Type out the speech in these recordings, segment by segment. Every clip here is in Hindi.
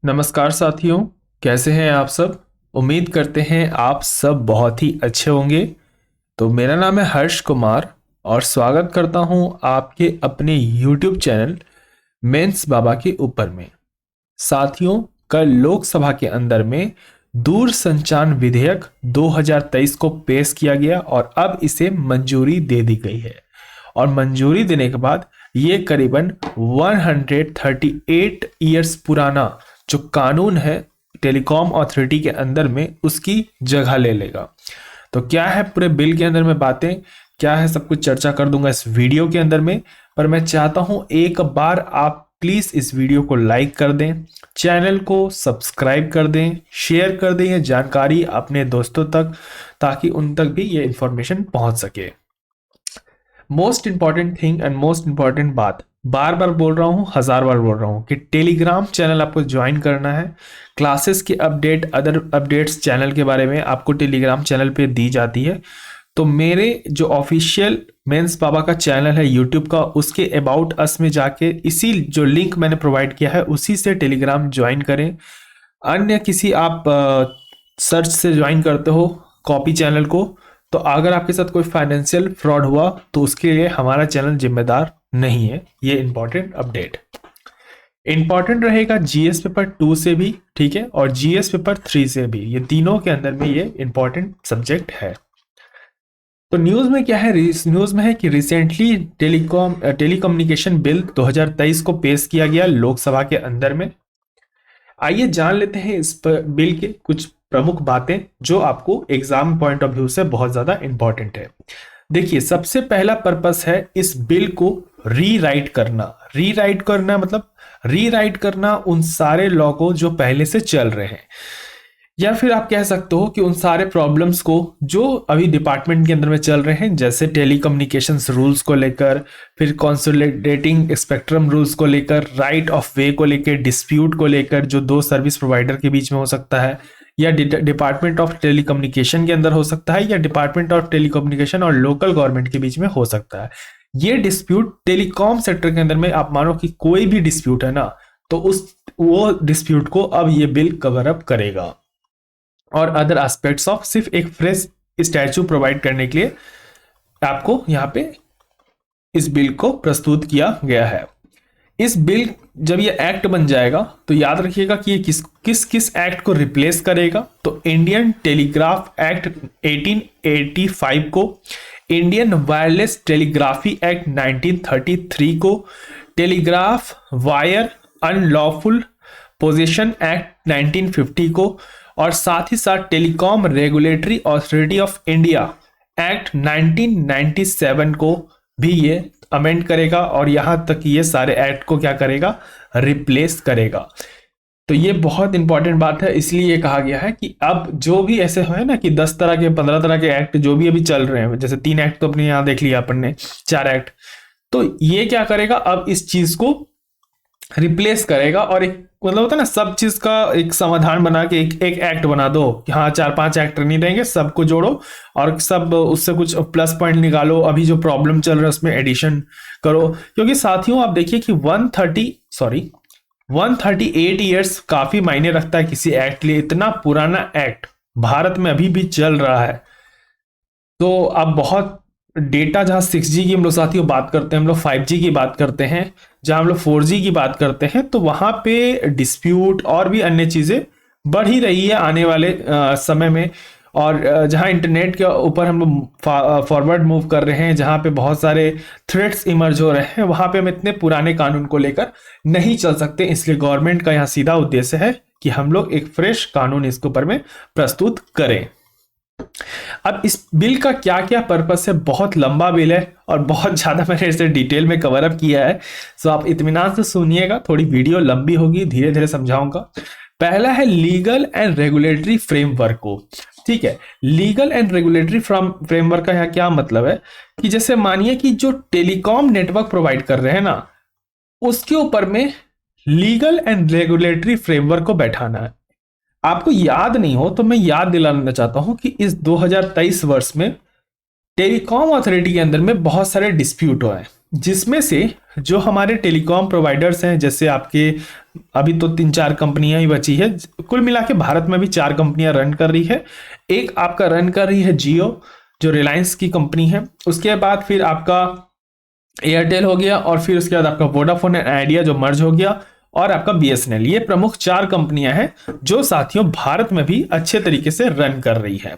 नमस्कार साथियों, कैसे हैं आप सब। उम्मीद करते हैं आप सब बहुत ही अच्छे होंगे। तो मेरा नाम है हर्ष कुमार और स्वागत करता हूं आपके अपने YouTube चैनल मेंस बाबा के ऊपर में। साथियों, कल लोकसभा के अंदर में दूरसंचार विधेयक 2023 को पेश किया गया और अब इसे मंजूरी दे दी गई है। और मंजूरी देने के बाद ये करीबन 138 ईयर्स पुराना जो कानून है टेलीकॉम अथॉरिटी के अंदर में उसकी जगह ले लेगा। तो क्या है पूरे बिल के अंदर में बातें, क्या है, सब कुछ चर्चा कर दूंगा इस वीडियो के अंदर में। पर मैं चाहता हूं एक बार आप प्लीज इस वीडियो को लाइक कर दें, चैनल को सब्सक्राइब कर दें, शेयर कर दें ये जानकारी अपने दोस्तों तक, ताकि उन तक भी ये इंफॉर्मेशन पहुंच सके। Most important thing and most important बात, बार बार बोल रहा हूँ, हजार बार बोल रहा हूँ कि टेलीग्राम चैनल आपको ज्वाइन करना है। क्लासेस के अपडेट, अदर अपडेट्स चैनल के बारे में आपको टेलीग्राम चैनल पे दी जाती है। तो मेरे जो ऑफिशियल मेंस बाबा का चैनल है यूट्यूब का, उसके अबाउट अस में जाके इसी जो लिंक मैंने प्रोवाइड किया है उसी से टेलीग्राम ज्वाइन करें। अन्य किसी आप सर्च से ज्वाइन करते हो कॉपी चैनल को, तो अगर आपके साथ कोई फाइनेंशियल फ्रॉड हुआ तो उसके लिए हमारा चैनल जिम्मेदार नहीं है। ये इंपॉर्टेंट अपडेट इंपॉर्टेंट रहेगा जीएस पेपर 2 से भी, ठीक है, और जीएस पेपर 3 से भी। ये तीनों के अंदर में ये इंपॉर्टेंट सब्जेक्ट है। तो न्यूज में क्या है, न्यूज में है कि रिसेंटली टेलीकम्युनिकेशन बिल 2023 को पेश किया गया लोकसभा के अंदर में। आइए जान लेते हैं इस बिल के कुछ प्रमुख बातें जो आपको एग्जाम पॉइंट ऑफ व्यू से बहुत ज्यादा इंपॉर्टेंट है। देखिए, सबसे पहला पर्पस है इस बिल को रीराइट करना। रीराइट करना मतलब रीराइट करना उन सारे लॉ को जो पहले से चल रहे हैं, या फिर आप कह सकते हो कि उन सारे प्रॉब्लम्स को जो अभी डिपार्टमेंट के अंदर में चल रहे हैं, जैसे टेलीकम्युनिकेशंस रूल्स को लेकर, फिर कंसोलिडेटिंग स्पेक्ट्रम रूल्स को लेकर, राइट ऑफ वे को लेकर, डिस्प्यूट को लेकर जो दो सर्विस प्रोवाइडर के बीच में हो सकता है, या डिपार्टमेंट ऑफ टेलीकम्युनिकेशन के अंदर हो सकता है, या डिपार्टमेंट ऑफ टेलीकम्युनिकेशन और लोकल गवर्नमेंट के बीच में हो सकता है। ये डिस्प्यूट टेलीकॉम सेक्टर के अंदर में आप मानो कि कोई भी डिस्प्यूट है ना, तो वो डिस्प्यूट को अब ये बिल कवर अप करेगा। और अदर एस्पेक्ट्स ऑफ सिर्फ एक फ्रेश स्टैचू प्रोवाइड करने के लिए आपको यहाँ पे इस बिल को प्रस्तुत किया गया है। इस बिल जब ये एक्ट बन जाएगा तो याद रखिएगा कि ये किस किस एक्ट को रिप्लेस करेगा। तो इंडियन टेलीग्राफ एक्ट 1885 को, इंडियन वायरलेस टेलीग्राफी एक्ट 1933 को, telegraph wire unlawful possession act 1950 को, और साथ ही साथ telecom regulatory authority of India act 1997 को भी ये अमेंड करेगा। और यहां तक ये सारे एक्ट को क्या करेगा, रिप्लेस करेगा। तो ये बहुत इंपॉर्टेंट बात है, इसलिए ये कहा गया है कि अब जो भी ऐसे है ना कि 10 तरह के 15 तरह के एक्ट जो भी अभी चल रहे हैं, जैसे 3 एक्ट तो अपने यहां देख लिया अपन ने, 4 एक्ट, तो ये क्या करेगा, अब इस चीज को रिप्लेस करेगा। और एक मतलब होता है ना, सब चीज का एक समाधान बना के एक एक्ट बना दो कि हाँ 4-5 एक्ट नहीं देंगे, सबको जोड़ो और सब उससे कुछ प्लस पॉइंट निकालो, अभी जो प्रॉब्लम चल रहा है उसमें एडिशन करो। क्योंकि साथियों आप देखिए कि 138 ईयर्स काफी मायने रखता है किसी एक्ट लिए। इतना पुराना एक्ट भारत में अभी भी चल रहा है। तो अब बहुत डेटा, जहां 6G की हम लोग साथियों बात करते हैं, हम लोग 5G की बात करते हैं, जहां हम लोग 4G की बात करते हैं, तो वहां पे डिस्प्यूट और भी अन्य चीजें बढ़ ही रही है आने वाले समय में। और जहां इंटरनेट के ऊपर हम लोग फॉरवर्ड मूव कर रहे हैं, जहां पे बहुत सारे थ्रेट्स इमर्ज हो रहे हैं, वहां पे हम इतने पुराने कानून को लेकर नहीं चल सकते। इसलिए गवर्नमेंट का यहाँ सीधा उद्देश्य है कि हम लोग एक फ्रेश कानून इसके ऊपर में प्रस्तुत करें। अब इस बिल का क्या क्या पर्पस है, बहुत लंबा बिल है और बहुत ज्यादा मैंने इसे डिटेल में कवर अप किया है, तो आप इत्मीनान से सुनिएगा, थोड़ी वीडियो लंबी होगी, धीरे धीरे समझाऊंगा। पहला है लीगल एंड रेगुलेटरी फ्रेमवर्क को। ठीक है, लीगल एंड रेगुलेटरी फ्रेमवर्क का यहाँ क्या मतलब है कि जैसे मानिए कि जो टेलीकॉम नेटवर्क प्रोवाइड कर रहे हैं ना, उसके ऊपर में लीगल एंड रेगुलेटरी फ्रेमवर्क को बैठाना है। आपको याद नहीं हो तो मैं याद दिलाना चाहता हूं कि इस 2023 वर्ष में टेलीकॉम अथॉरिटी के अंदर में बहुत सारे डिस्प्यूट हुए हैं, जिसमें से जो हमारे टेलीकॉम प्रोवाइडर्स हैं, जैसे आपके अभी तो 3-4 कंपनियां ही बची है, कुल मिला के भारत में भी 4 कंपनियां रन कर रही है। एक आपका रन कर रही है जियो, जो रिलायंस की कंपनी है। उसके बाद फिर आपका एयरटेल हो गया, और फिर उसके बाद आपका वोडाफोन एंड आइडिया जो मर्ज हो गया, और आपका बीएसएनएल। ये प्रमुख 4 कंपनियां हैं जो साथियों भारत में भी अच्छे तरीके से रन कर रही है।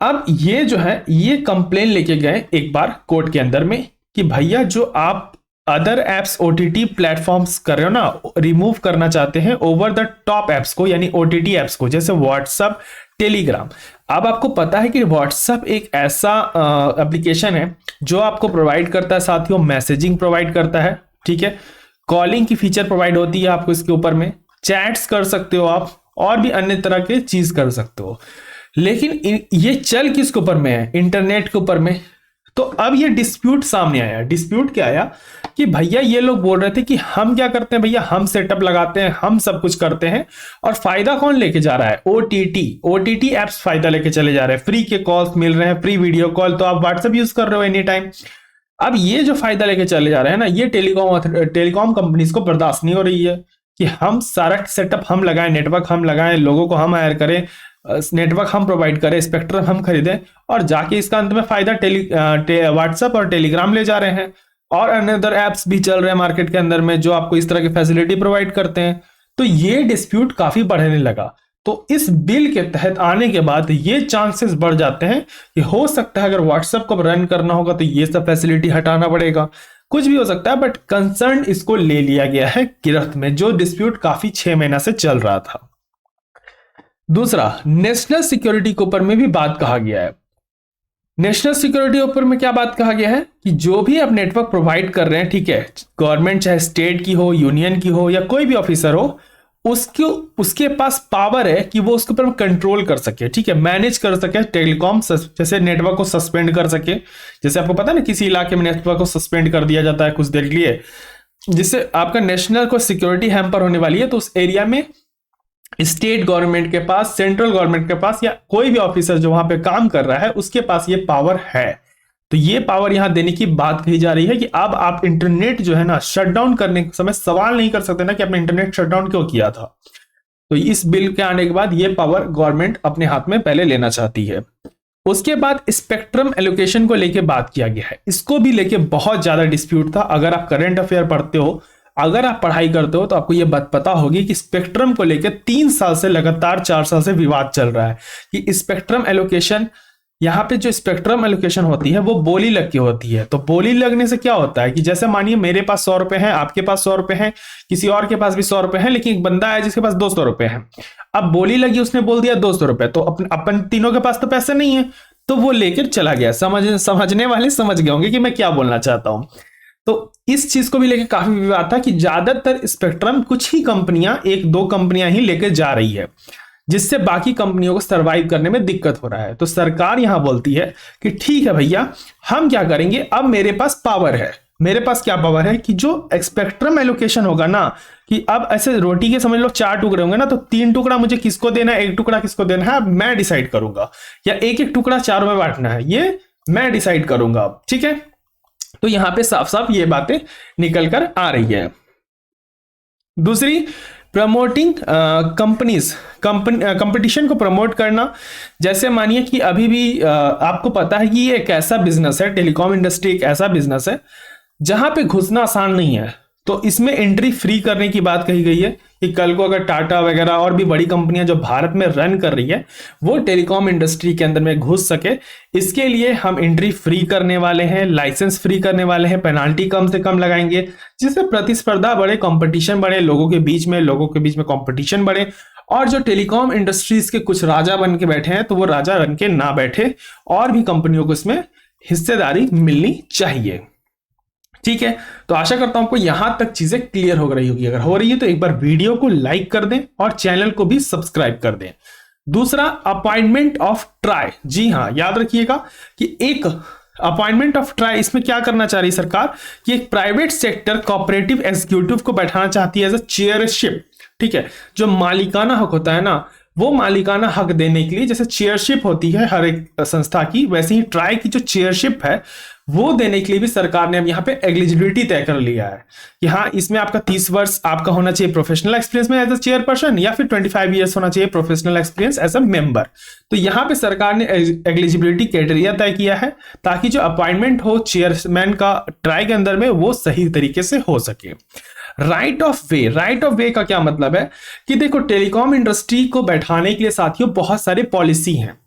अब ये जो है ये कंप्लेन लेके गए एक बार कोर्ट के अंदर में कि भैया जो आप अदर एप्स ओटीटी प्लेटफॉर्म्स कर रहे हो ना, रिमूव करना चाहते हैं ओवर द टॉप एप्स को, यानी ओटीटी एप्स को, जैसे व्हाट्सएप, टेलीग्राम। अब आपको पता है कि व्हाट्सएप एक ऐसा एप्लीकेशन है जो आपको प्रोवाइड करता है साथियों, मैसेजिंग प्रोवाइड करता है, ठीक है, कॉलिंग की फीचर प्रोवाइड होती है आपको इसके ऊपर में, चैट्स कर सकते हो आप, और भी अन्य तरह के चीज कर सकते हो। लेकिन ये चल किसके ऊपर में है? इंटरनेट के ऊपर में। तो अब ये डिस्प्यूट सामने आया। डिस्प्यूट क्या आया कि भैया ये लोग बोल रहे थे कि हम क्या करते हैं भैया, हम सेटअप लगाते हैं, हम सब कुछ करते हैं, और फायदा कौन लेके जा रहा है? ओटीटी एप्स फायदा लेके चले जा रहे हैं, फ्री के कॉल्स मिल रहे हैं, फ्री वीडियो कॉल, तो आप व्हाट्सएप यूज कर रहे हो एनी टाइम। अब ये जो फायदा लेके चले जा रहे हैं ना, ये टेलीकॉम कंपनीज को बर्दाश्त नहीं हो रही है कि हम सारा सेटअप हम लगाएं, नेटवर्क हम लगाएं, लोगों को हम हायर करें, नेटवर्क हम प्रोवाइड करें, स्पेक्ट्रम हम खरीदें, और जाके इसका अंत में फायदा व्हाट्सएप और टेलीग्राम ले जा रहे हैं, और अनदर एप्स भी चल रहे हैं मार्केट के अंदर में जो आपको इस तरह की फैसिलिटी प्रोवाइड करते हैं। तो ये डिस्प्यूट काफी बढ़ने लगा। तो इस बिल के तहत आने के बाद ये चांसेस बढ़ जाते हैं कि हो सकता है अगर व्हाट्सएप को रन करना होगा तो ये सब फैसिलिटी हटाना पड़ेगा, कुछ भी हो सकता है। बट कंसर्न इसको ले लिया गया है गिरफ्त में, जो डिस्प्यूट काफी 6 महीना से चल रहा था। दूसरा, नेशनल सिक्योरिटी के ऊपर में भी बात कहा गया है। नेशनल सिक्योरिटी ऊपर में क्या बात कहा गया है कि जो भी आप नेटवर्क प्रोवाइड कर रहे हैं, ठीक है, गवर्नमेंट चाहे स्टेट की हो, यूनियन की हो, या कोई भी ऑफिसर हो, उसके पास पावर है कि वो उसके ऊपर कंट्रोल कर सके, ठीक है, मैनेज कर सके टेलीकॉम, जैसे नेटवर्क को सस्पेंड कर सके। जैसे आपको पता है ना, किसी इलाके में नेटवर्क को सस्पेंड कर दिया जाता है कुछ देर के लिए, जिससे आपका नेशनल को सिक्योरिटी हैम्पर होने वाली है, तो उस एरिया में स्टेट गवर्नमेंट के पास, सेंट्रल गवर्नमेंट के पास, या कोई भी ऑफिसर जो वहां पे काम कर रहा है उसके पास ये पावर है। तो ये पावर यहां देने की बात कही जा रही है कि अब आप इंटरनेट जो है ना शटडाउन करने के समय सवाल नहीं कर सकते ना कि आपने इंटरनेट शटडाउन क्यों किया था। तो इस बिल के आने के बाद ये पावर गवर्नमेंट अपने हाथ में पहले लेना चाहती है। उसके बाद स्पेक्ट्रम एलोकेशन को लेके बात किया गया है। इसको भी लेके बहुत ज्यादा डिस्प्यूट था। अगर आप करंट अफेयर पढ़ते हो, अगर आप पढ़ाई करते हो, तो आपको यह बात पता होगी कि स्पेक्ट्रम को लेकर 3 साल से लगातार 4 साल से विवाद चल रहा है कि स्पेक्ट्रम एलोकेशन, यहाँ पे जो स्पेक्ट्रम एलोकेशन होती है वो बोली लग के होती है। तो बोली लगने से क्या होता है कि जैसे मानिए मेरे पास 100 रुपए है, आपके पास 100 रुपए है, किसी और के पास भी 100 रुपए है, लेकिन एक बंदा है जिसके पास 200 रुपए है। अब बोली लगी, उसने बोल दिया 200 रुपए, तो अपन तीनों के पास तो पैसे नहीं है, तो वो लेकर चला गया। समझने वाले समझ गए होंगे कि मैं क्या बोलना चाहता हूं। तो इस चीज को भी लेकर काफी विवाद था कि ज्यादातर स्पेक्ट्रम कुछ ही कंपनियां, 1-2 कंपनियां ही लेकर जा रही है, जिससे बाकी कंपनियों को सरवाइव करने में दिक्कत हो रहा है। तो सरकार यहां बोलती है कि ठीक है भैया, हम क्या करेंगे, अब मेरे पास पावर है। मेरे पास क्या पावर है कि जो स्पेक्ट्रम एलोकेशन होगा ना, कि अब ऐसे रोटी के समझ लो 4 टुकड़े होंगे ना, तो 3 टुकड़ा मुझे किसको देना है, 1 टुकड़ा किसको देना है, मैं डिसाइड करूंगा, या एक टुकड़ा 4 में बांटना है, ये मैं डिसाइड करूंगा, ठीक है। तो यहां पे साफ साफ ये बातें निकल कर आ रही है। दूसरी, प्रमोटिंग कंपनीज, कंपटीशन को प्रमोट करना। जैसे मानिए कि अभी भी आपको पता है कि ये एक ऐसा बिजनेस है, टेलीकॉम इंडस्ट्री एक ऐसा बिजनेस है जहां पे घुसना आसान नहीं है। तो इसमें एंट्री फ्री करने की बात कही गई है कि कल को अगर टाटा वगैरह और भी बड़ी कंपनियां जो भारत में रन कर रही है वो टेलीकॉम इंडस्ट्री के अंदर में घुस सके, इसके लिए हम एंट्री फ्री करने वाले हैं, लाइसेंस फ्री करने वाले हैं, पेनाल्टी कम से कम लगाएंगे, जिससे प्रतिस्पर्धा बढ़े, कंपटीशन बढ़े, लोगों के बीच में कंपटीशन बढ़े, और जो टेलीकॉम इंडस्ट्रीज के कुछ राजा बन के बैठे हैं तो वो राजा बन के ना बैठे, और भी कंपनियों को इसमें हिस्सेदारी मिलनी चाहिए, ठीक है। तो आशा करता हूं आपको यहां तक चीजें क्लियर हो रही होगी। अगर हो रही है तो एक बार वीडियो को लाइक कर दें और चैनल को भी सब्सक्राइब कर दें। दूसरा, अपॉइंटमेंट ऑफ ट्राई। जी हां, याद रखिएगा कि एक अपॉइंटमेंट ऑफ ट्राई, इसमें क्या करना चाह रही है सरकार कि एक प्राइवेट सेक्टर कोऑपरेटिव एग्जीक्यूटिव को बैठाना चाहती है एज अ चेयरशिप, ठीक है। जो मालिकाना हक होता है ना, वो मालिकाना हक देने के लिए, जैसे चेयरशिप होती है हर एक संस्था की, वैसे ही ट्राई की जो चेयरशिप है वो देने के लिए भी सरकार ने अब यहाँ पे एलिजिबिलिटी तय कर लिया है कि हाँ, इसमें आपका 30 वर्ष आपका होना चाहिए प्रोफेशनल एक्सपीरियंस में एज अ चेयरपर्सन, या फिर 25 ईयर्स होना चाहिए professional experience as a member. तो यहाँ पे सरकार ने एलिजिबिलिटी क्राइटेरिया तय किया है ताकि जो अपॉइंटमेंट हो चेयरमैन का ट्राई के अंदर में वो सही तरीके से हो सके। राइट ऑफ वे का क्या मतलब है कि देखो, टेलीकॉम इंडस्ट्री को बैठाने के लिए साथियों बहुत सारे पॉलिसी हैं,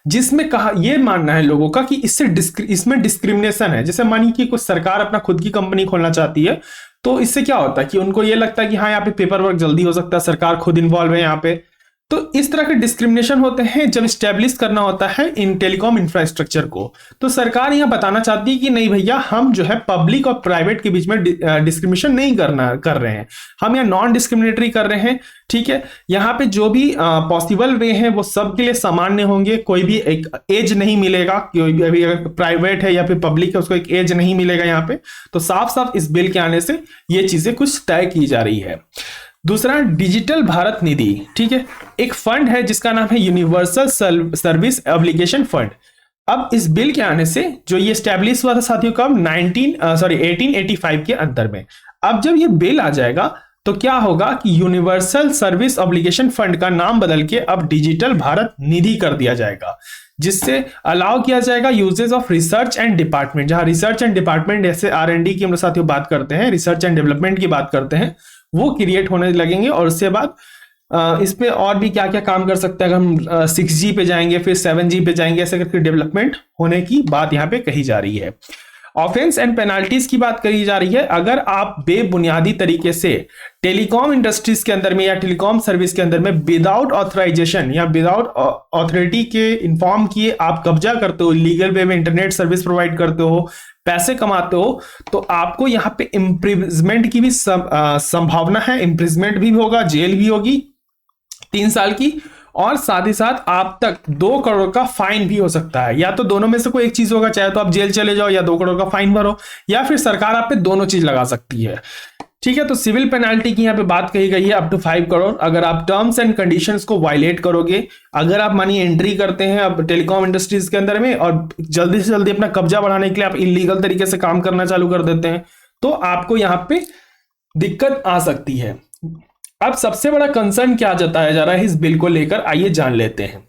जिसमें कहा ये मानना है लोगों का कि इसमें डिस्क्रिमिनेशन है। जैसे मानिए कि कुछ सरकार अपना खुद की कंपनी खोलना चाहती है, तो इससे क्या होता है कि उनको ये लगता है कि हाँ, यहाँ पे पेपर वर्क जल्दी हो सकता है, सरकार खुद इन्वॉल्व है यहाँ पे। तो इस तरह के डिस्क्रिमिनेशन होते हैं जब स्टैब्लिश करना होता है इन टेलीकॉम इंफ्रास्ट्रक्चर को। तो सरकार यहां बताना चाहती है कि नहीं भैया, हम जो है पब्लिक और प्राइवेट के बीच में डिस्क्रिमिनेशन नहीं कर रहे हैं, हम यहाँ नॉन डिस्क्रिमिनेटरी कर रहे हैं। ठीक है, यहाँ पे जो भी पॉसिबल वे हैं वो सबके लिए सामान्य होंगे, कोई भी एक एज नहीं मिलेगा, कोई भी अभी अगर प्राइवेट है या फिर पब्लिक है उसको एक एज नहीं मिलेगा यहाँ पे। तो साफ साफ इस बिल के आने से ये चीजें कुछ तय की जा रही है। दूसरा, डिजिटल भारत निधि। ठीक है, एक फंड है जिसका नाम है यूनिवर्सल सर्विस एप्लीकेशन फंड। अब इस बिल के आने से जो ये स्टैब्लिश हुआ था साथियों कब 1885 के अंदर में, अब जब ये बिल आ जाएगा तो क्या होगा कि यूनिवर्सल सर्विस एप्लीकेशन फंड का नाम बदल के अब डिजिटल भारत निधि कर दिया जाएगा, जिससे अलाउ किया जाएगा uses of research and department. जहां रिसर्च एंड डिपार्टमेंट जैसे R&D की हम साथियों बात करते हैं, रिसर्च एंड डेवलपमेंट की बात करते हैं, वो क्रिएट होने लगेंगे। और उसके बाद इस पे और भी क्या क्या काम कर सकते हैं, अगर हम 6G पे जाएंगे फिर 7G पे जाएंगे, ऐसे करके डेवलपमेंट होने की बात यहाँ पे कही जा रही है। ऑफेंस एंड पेनाल्टीज की बात करी जा रही है। अगर आप बेबुनियादी तरीके से टेलीकॉम इंडस्ट्रीज के अंदर में या टेलीकॉम सर्विस के अंदर में विदाउट ऑथराइजेशन या विदाउट अथॉरिटी के इन्फॉर्म किए आप कब्जा करते हो, लीगल वे में इंटरनेट सर्विस प्रोवाइड करते हो, पैसे कमाते हो, तो आपको यहाँ पे इम्प्रिजमेंट की भी संभावना है। इम्प्रिजमेंट भी होगा, जेल भी होगी 3 साल की, और साथ ही साथ आप तक 2 करोड़ का फाइन भी हो सकता है। या तो दोनों में से कोई एक चीज होगा, चाहे तो आप जेल चले जाओ या 2 करोड़ का फाइन भरो, या फिर सरकार आप पे दोनों चीज लगा सकती है। ठीक है, तो सिविल पेनाल्टी की यहाँ पे बात कही गई है अप टू 5 करोड़ अगर आप टर्म्स एंड कंडीशंस को वायलेट करोगे। अगर आप मानिए एंट्री करते हैं अब टेलीकॉम इंडस्ट्रीज के अंदर में और जल्दी से जल्दी अपना कब्जा बढ़ाने के लिए आप इलीगल तरीके से काम करना चालू कर देते हैं, तो आपको यहाँ पे दिक्कत आ सकती है। अब सबसे बड़ा कंसर्न क्या जताया जा रहा है इस बिल को लेकर, आइए जान लेते हैं।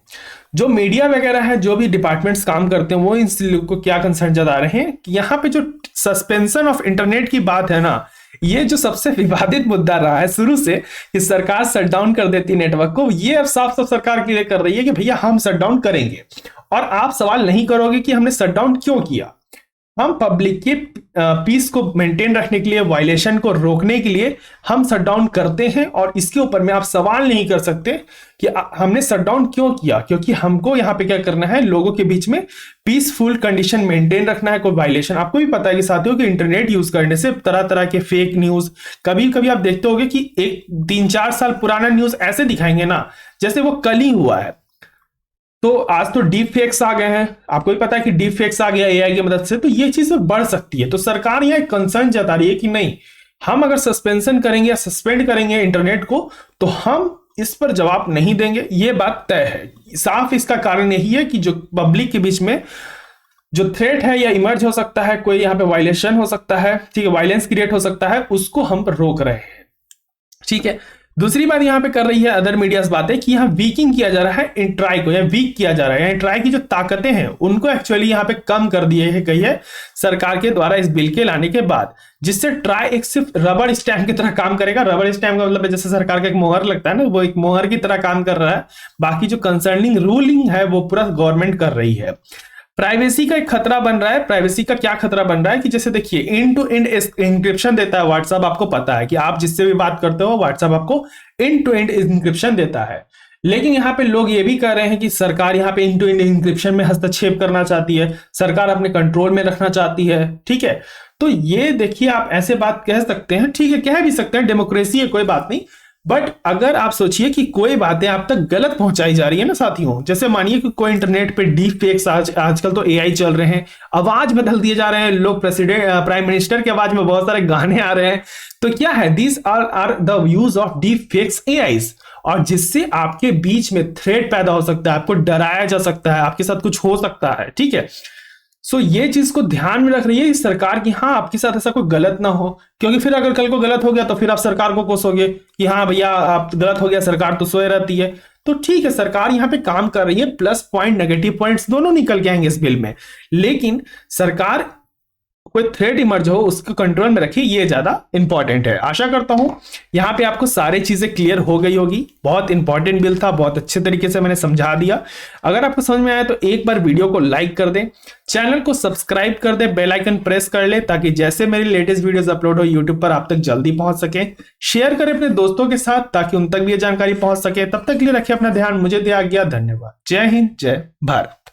जो मीडिया वगैरह है, जो भी डिपार्टमेंट्स काम करते हैं, वो इस को क्या कंसर्न जता रहे हैं कि यहाँ पे जो सस्पेंशन ऑफ इंटरनेट की बात है ना, ये जो सबसे विवादित मुद्दा रहा है शुरू से कि सरकार शटडाउन कर देती है नेटवर्क को, ये अब साफ साफ सरकार क्लियर कर रही है कि भैया हम शटडाउन करेंगे। और आप सवाल नहीं करोगे कि हमने शटडाउन क्यों किया। हम पब्लिक के पीस को मेंटेन रखने के लिए, वायलेशन को रोकने के लिए हम शटडाउन करते हैं, और इसके ऊपर में आप सवाल नहीं कर सकते कि हमने शटडाउन क्यों किया, क्योंकि हमको यहाँ पे क्या करना है, लोगों के बीच में पीसफुल कंडीशन मेंटेन रखना है। कोई वायलेशन, आपको भी पता है कि साथियों कि इंटरनेट यूज करने से तरह तरह के फेक न्यूज, कभी कभी आप देखते होंगे कि 3-4 साल पुराना न्यूज ऐसे दिखाएंगे ना जैसे वो कल ही हुआ है। तो आज तो डीप फेक्स आ गए हैं, आपको भी पता है कि डीप फेक्स आ गया एआई की मदद से, तो ये चीजें बढ़ सकती है। तो सरकार यह कंसर्न जता रही है कि नहीं, हम अगर सस्पेंशन करेंगे या सस्पेंड करेंगे इंटरनेट को तो हम इस पर जवाब नहीं देंगे, ये बात तय है। साफ इसका कारण यही है कि जो पब्लिक के बीच में जो थ्रेट है या इमर्ज हो सकता है, कोई यहाँ पे वायलेशन हो सकता है, ठीक है, वायलेंस क्रिएट हो सकता है, उसको हम रोक रहे हैं। ठीक है, दूसरी बात यहाँ पे कर रही है अदर मीडियाज बातें कि यहाँ वीकिंग किया जा रहा है इन ट्राई को, या वीक किया जा रहा है, ट्राई की जो ताकतें हैं उनको एक्चुअली यहाँ पे कम कर दिए है गई है सरकार के द्वारा इस बिल के लाने के बाद, जिससे ट्राई एक सिर्फ रबर स्टैम्प की तरह काम करेगा। रबर स्टैम्प का मतलब जैसे सरकार का एक मोहर लगता है ना, वो एक मोहर की तरह काम कर रहा है, बाकी जो कंसर्निंग रूलिंग है वो पूरा गवर्नमेंट कर रही है। प्राइवेसी का एक खतरा बन रहा है। प्राइवेसी का क्या खतरा बन रहा है कि जैसे देखिए एंड टू एंड इंक्रिप्शन देता है व्हाट्सएप, आपको पता है कि आप जिससे भी बात करते हो व्हाट्सएप आपको एंड टू एंड इंक्रिप्शन देता है। लेकिन यहाँ पे लोग ये भी कह रहे हैं कि सरकार यहाँ पे एंड टू एंड इंक्रिप्शन में हस्तक्षेप करना चाहती है, सरकार अपने कंट्रोल में रखना चाहती है। ठीक है, तो ये देखिए आप ऐसे बात कह सकते हैं, ठीक है, कह भी सकते हैं, डेमोक्रेसी है, कोई बात नहीं। बट अगर आप सोचिए कि कोई बातें आप तक गलत पहुंचाई जा रही है ना साथियों, जैसे मानिए कि कोई इंटरनेट पे डीप फेक्स, आजकल तो एआई चल रहे हैं, आवाज बदल दिए जा रहे हैं, लोग प्राइम मिनिस्टर की आवाज में बहुत सारे गाने आ रहे हैं, तो क्या है, this are the use of deep fakes AIs, और जिससे आपके बीच में थ्रेट पैदा हो सकता है, आपको डराया जा सकता है, आपके साथ कुछ हो सकता है। ठीक है, सो ये चीज को ध्यान में रख रही है सरकार की, हाँ आपके साथ ऐसा कोई गलत ना हो, क्योंकि फिर अगर कल को गलत हो गया तो फिर आप सरकार को कोसोगे कि हाँ भैया आप गलत हो गया, सरकार तो सोए रहती है। तो ठीक है, सरकार यहाँ पे काम कर रही है, प्लस पॉइंट नेगेटिव पॉइंट्स दोनों निकल के आएंगे इस बिल में, लेकिन सरकार कोई थ्रेट इमर्ज हो उसको कंट्रोल में रखिए, ये ज्यादा इंपॉर्टेंट है। आशा करता हूं यहां पे आपको सारी चीजें क्लियर हो गई होगी। बहुत इंपॉर्टेंट बिल था, बहुत अच्छे तरीके से मैंने समझा दिया। अगर आपको समझ में आया तो एक बार वीडियो को लाइक कर दें, चैनल को सब्सक्राइब कर दें, बेल आइकन प्रेस कर ले ताकि जैसे मेरी लेटेस्ट वीडियोस अपलोड हो यूट्यूब पर आप तक जल्दी पहुंच सके। शेयर करें अपने दोस्तों के साथ ताकि उन तक भी ये जानकारी पहुंच सके। तब तक के लिए रखिए अपना ध्यान, मुझे दिया गया, धन्यवाद। जय हिंद, जय भारत।